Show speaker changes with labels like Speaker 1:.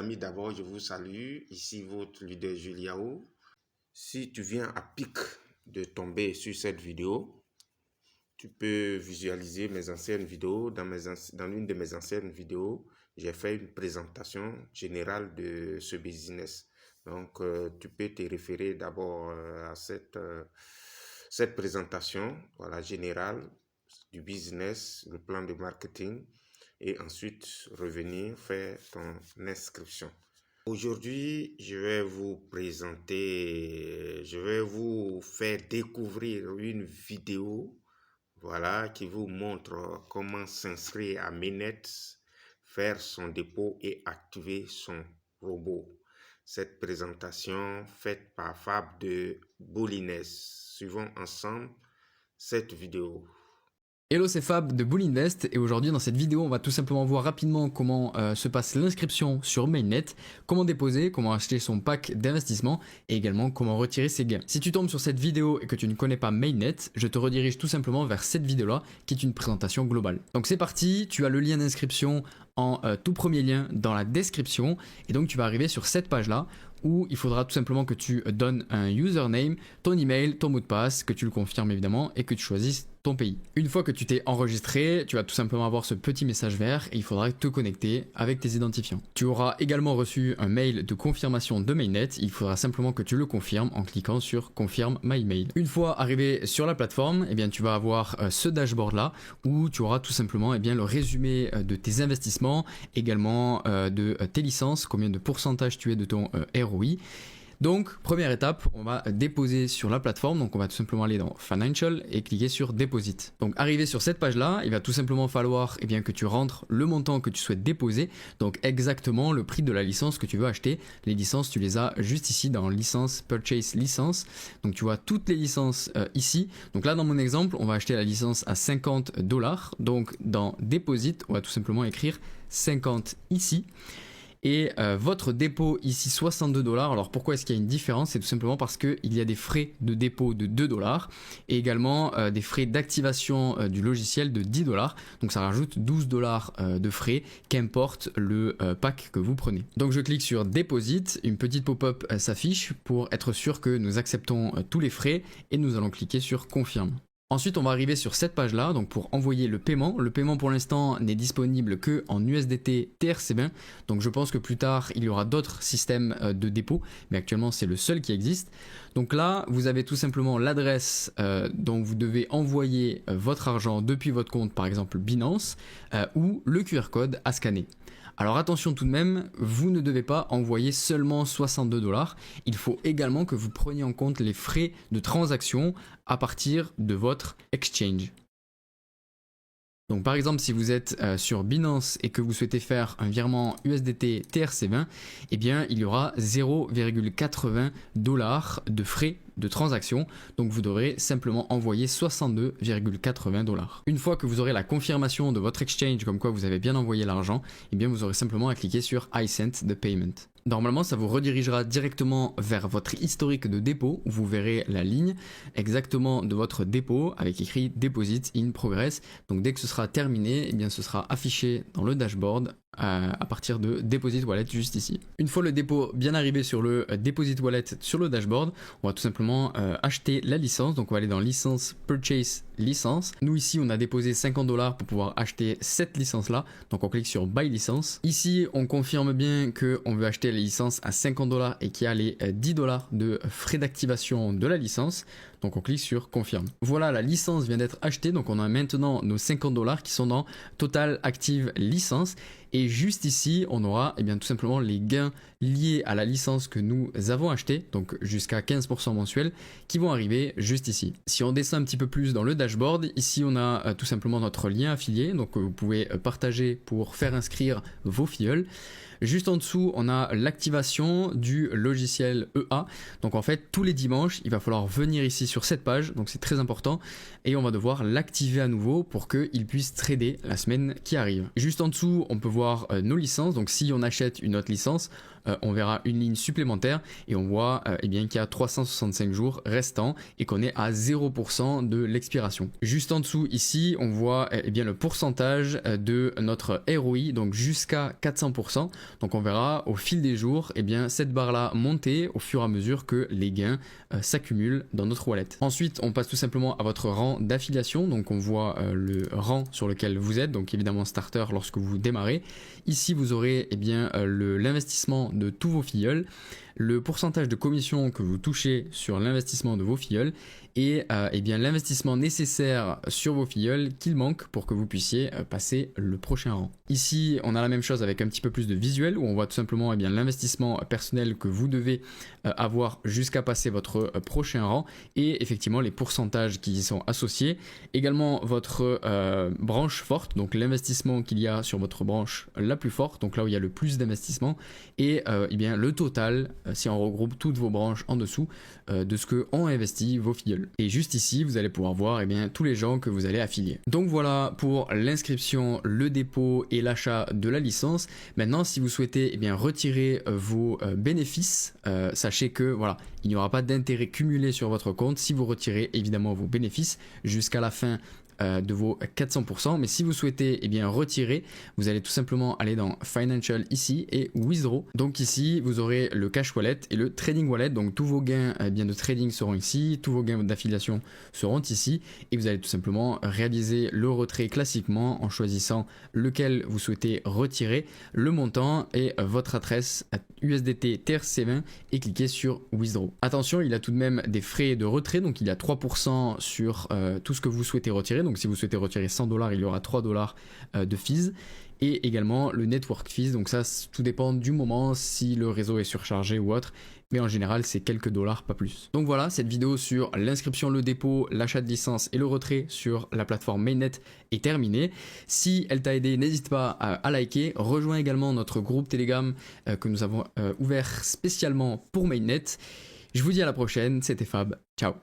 Speaker 1: amis, d'abord, je vous salue. Ici, votre leader Juliao. Si tu viens à pic de tomber sur cette vidéo, tu peux visualiser mes anciennes vidéos. Dans l'une de mes anciennes vidéos, j'ai fait une présentation générale de ce business. Donc, tu peux te référer d'abord à cette présentation générale du business, le plan de marketing, et ensuite revenir faire ton inscription. Aujourd'hui, je vais vous faire découvrir une vidéo qui vous montre comment s'inscrire à Mainnet, faire son dépôt et activer son robot. Cette présentation faite par Fab de Bull.Invest. Suivons ensemble cette vidéo.
Speaker 2: Hello, c'est Fab de Bull.Invest et aujourd'hui dans cette vidéo on va tout simplement voir rapidement comment se passe l'inscription sur Mainnet, comment déposer, comment acheter son pack d'investissement et également comment retirer ses gains. Si tu tombes sur cette vidéo et que tu ne connais pas Mainnet, je te redirige tout simplement vers cette vidéo là qui est une présentation globale. Donc c'est parti, tu as le lien d'inscription en tout premier lien dans la description et donc tu vas arriver sur cette page là où il faudra tout simplement que tu donnes un username, ton email, ton mot de passe, que tu le confirmes évidemment et que tu choisisses ton pays. Une fois que tu t'es enregistré, tu vas tout simplement avoir ce petit message vert et il faudra te connecter avec tes identifiants. Tu auras également reçu un mail de confirmation de Mainnet, il faudra simplement que tu le confirmes en cliquant sur Confirm my mail. Une fois arrivé sur la plateforme, tu vas avoir ce dashboard là où tu auras tout simplement le résumé de tes investissements, également de tes licences, combien de pourcentage tu es de ton ROI. Donc, première étape, on va déposer sur la plateforme. Donc, on va tout simplement aller dans Financial et cliquer sur Deposit. Donc, arrivé sur cette page-là, il va tout simplement falloir que tu rentres le montant que tu souhaites déposer. Donc, exactement le prix de la licence que tu veux acheter. Les licences, tu les as juste ici dans Licence, Purchase Licence. Donc, tu vois toutes les licences ici. Donc là, dans mon exemple, on va acheter la licence à $50. Donc, dans Deposit, on va tout simplement écrire 50 ici. Et votre dépôt ici $62. Alors pourquoi est-ce qu'il y a une différence? C'est tout simplement parce qu'il y a des frais de dépôt de $2 et également des frais d'activation du logiciel de $10. Donc ça rajoute $12 de frais, qu'importe le pack que vous prenez. Donc je clique sur Deposit, une petite pop-up s'affiche pour être sûr que nous acceptons tous les frais et nous allons cliquer sur Confirme. Ensuite, on va arriver sur cette page-là, donc pour envoyer le paiement. Le paiement pour l'instant n'est disponible que en USDT TRC20. Donc je pense que plus tard, il y aura d'autres systèmes de dépôt, mais actuellement, c'est le seul qui existe. Donc là, vous avez tout simplement l'adresse dont vous devez envoyer votre argent depuis votre compte, par exemple Binance, ou le QR code à scanner. Alors attention tout de même, vous ne devez pas envoyer seulement $62. Il faut également que vous preniez en compte les frais de transaction à partir de votre exchange. Donc par exemple, si vous êtes sur Binance et que vous souhaitez faire un virement USDT TRC20, il y aura $0,80 de frais de transaction. Donc vous devrez simplement envoyer $62,80. Une fois que vous aurez la confirmation de votre exchange comme quoi vous avez bien envoyé l'argent, vous aurez simplement à cliquer sur I sent the payment. Normalement, ça vous redirigera directement vers votre historique de dépôt où vous verrez la ligne exactement de votre dépôt avec écrit Deposit in Progress. Donc dès que ce sera terminé, ce sera affiché dans le dashboard à partir de Deposit Wallet juste ici. Une fois le dépôt bien arrivé sur le Deposit Wallet sur le dashboard, on va tout simplement acheter la licence. Donc on va aller dans Licence, Purchase Licence. Nous ici on a déposé $50 pour pouvoir acheter cette licence là. Donc on clique sur Buy Licence. Ici on confirme bien qu'on veut acheter la licence à $50 et qu'il y a les $10 de frais d'activation de la licence. Donc on clique sur Confirme. Voilà, la licence vient d'être achetée. Donc on a maintenant nos $50 qui sont dans Total Active Licence. Et juste ici, on aura tout simplement les gains liés à la licence que nous avons achetée, donc jusqu'à 15% mensuel, qui vont arriver juste ici. Si on descend un petit peu plus dans le dashboard, ici on a tout simplement notre lien affilié, donc vous pouvez partager pour faire inscrire vos filleuls. Juste en dessous, on a l'activation du logiciel EA. Donc en fait, tous les dimanches, il va falloir venir ici sur cette page, donc c'est très important, et on va devoir l'activer à nouveau pour qu'il puisse trader la semaine qui arrive. Juste en dessous, on peut voir nos licences. Donc si on achète une autre licence, on verra une ligne supplémentaire et on voit eh bien qu'il y a 365 jours restants et qu'on est à 0% de l'expiration. Juste en dessous ici, on voit eh bien le pourcentage de notre ROI, donc jusqu'à 400%. Donc on verra au fil des jours eh bien cette barre là monter au fur et à mesure que les gains s'accumulent dans notre wallet. Ensuite, on passe tout simplement à votre rang d'affiliation. Donc on voit le rang sur lequel vous êtes, donc évidemment starter lorsque vous démarrez. Ici, vous aurez eh bien l'investissement de tous vos filleuls, le pourcentage de commission que vous touchez sur l'investissement de vos filleuls et eh bien l'investissement nécessaire sur vos filleuls qu'il manque pour que vous puissiez passer le prochain rang. Ici, on a la même chose avec un petit peu plus de visuel où on voit tout simplement eh bien l'investissement personnel que vous devez avoir jusqu'à passer votre prochain rang et effectivement les pourcentages qui y sont associés. Également votre branche forte, donc l'investissement qu'il y a sur votre branche la plus forte, donc là où il y a le plus d'investissement et eh bien le total si on regroupe toutes vos branches en dessous de ce que ont investi vos filleuls. Et juste ici, vous allez pouvoir voir eh bien, tous les gens que vous allez affilier. Donc voilà pour l'inscription, le dépôt et l'achat de la licence. Maintenant, si vous souhaitez eh bien, retirer vos bénéfices, sachez que voilà, il n'y aura pas d'intérêt cumulé sur votre compte si vous retirez évidemment vos bénéfices jusqu'à la fin de vos 400%, mais si vous souhaitez eh bien retirer, vous allez tout simplement aller dans Financial ici et Withdraw. Donc ici vous aurez le Cash Wallet et le Trading Wallet, donc tous vos gains eh bien de trading seront ici, tous vos gains d'affiliation seront ici et vous allez tout simplement réaliser le retrait classiquement en choisissant lequel vous souhaitez retirer, le montant et votre adresse USDT TRC20 et cliquez sur Withdraw. Attention, il y a tout de même des frais de retrait, donc il y a 3% sur tout ce que vous souhaitez retirer. Donc si vous souhaitez retirer $100, il y aura $3 de fees et également le network fees. Donc ça, tout dépend du moment, si le réseau est surchargé ou autre. Mais en général, c'est quelques dollars, pas plus. Donc voilà, cette vidéo sur l'inscription, le dépôt, l'achat de licence et le retrait sur la plateforme Mainnet est terminée. Si elle t'a aidé, n'hésite pas à liker. Rejoins également notre groupe Telegram que nous avons ouvert spécialement pour Mainnet. Je vous dis à la prochaine, c'était Fab. Ciao.